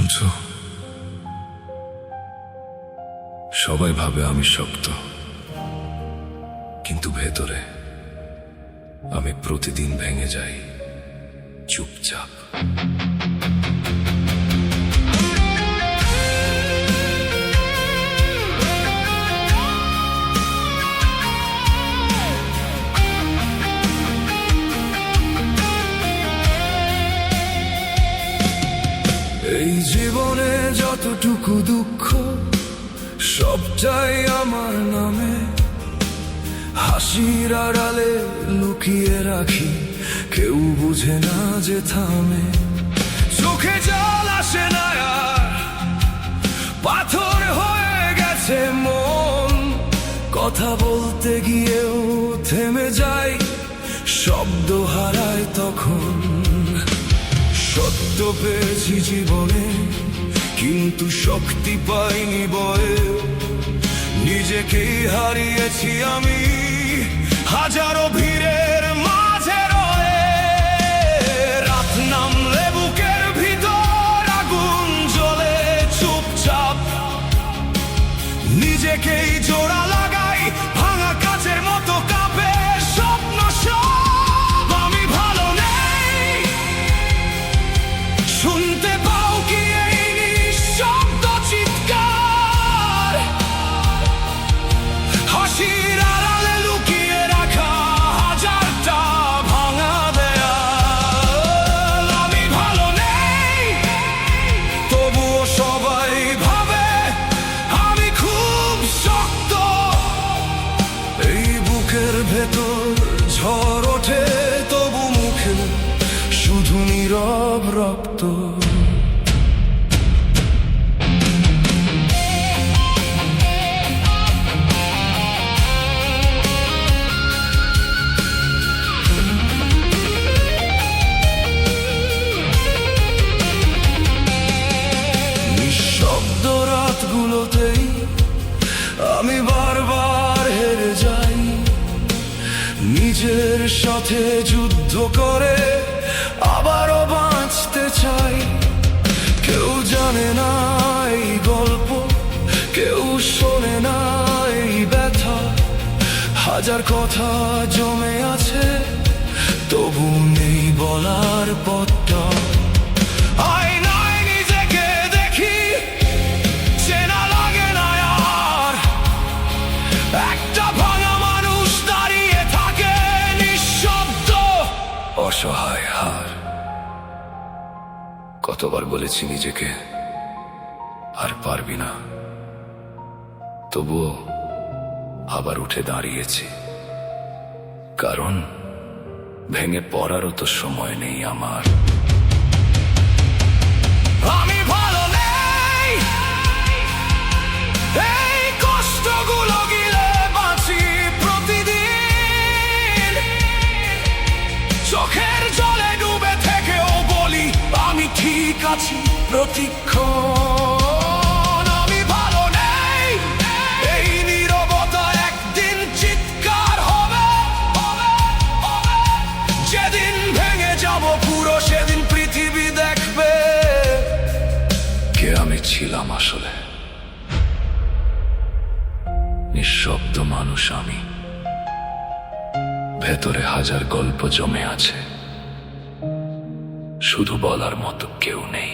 শুনছো? সবাই ভাবে আমি শক্ত, কিন্তু ভেতরে আমি প্রতিদিন ভেঙে যাই চুপচাপ। এই জীবনে যতটুকু দুঃখ সবটাই আমার নামে, হাসির আড়ালে লুকিয়ে রাখি, কেউ বুঝে না যে থামে। চোখে জল আসে না আর, পাথর হয়ে গেছে মন, কথা বলতে গিয়েও থেমে যাই, শব্দ হারায় তখন। সত্য পেয়েছি জীবনে, কিন্তু শক্তি পাইনি বয়ে, নিজেকেই হারিয়েছি আমি হাজারো ভিড়ের মাঝে রয়ে। রাত নামলে বুকের ভিতর আগুন জ্বলে, চুপচাপ নিজেকেই জোড়া লাগাই, ভাঙা কাচের মতো কাঁপে স্বপ্ন সব। আমি ভালো নেই, শুনতে পাও কি এই নিঃশব্দ চিৎকার? হাসির আড়ালে লুকিয়ে রাখা হাজারটা ভাঙা দেয়াল। আমি ভালো নেই, তবুও সবাই ভাবে আমি খুব শক্ত। এই বুকের ভেতর ঝড় ওঠে, তবু মুখে শুধু নীরব রক্ত। নিঃশব্দ রাতগুলোতেই আমি বারবার হেরে যাই, নিজের সাথে যুদ্ধ করে আবারও বাঁচতে চাই। কেউ জানে না এই গল্প, কেউ শোনে না এই ব্যথা, হাজার কথা জমে আছে, তবু নেই বলার পথটা। আয়নায় নিজেকে দেখি, চেনা লাগে না আর, একটা ভাঙা মানুষ দাঁড়িয়ে থাকে নিঃশব্দ, অসহায় হার। কতবার বলেছি নিজেকে আর পারবি না, তবুও আবার উঠে দাঁড়িয়েছি, কারণ ভেঙে পড়ারও তো সময় নেই আমার। আমি ভালো নেই, এই কষ্টগুলো গিলে বাঁচি প্রতিদিন, চোখের জলে ডুবে থেকেও বলি আমি ঠিক আছি প্রতিক্ষণ। আমি ভালো নেই, এই নীরবতা একদিন চিৎকার হবে, যেদিন ভেঙে যাব পুরো সেদিন পৃথিবী দেখবে কে আমি ছিলাম আসলে। নিঃশব্দ মানুষ আমি, ভেতরে হাজার গল্প জমে আছে, শুধু বলার মতো কেউ নেই।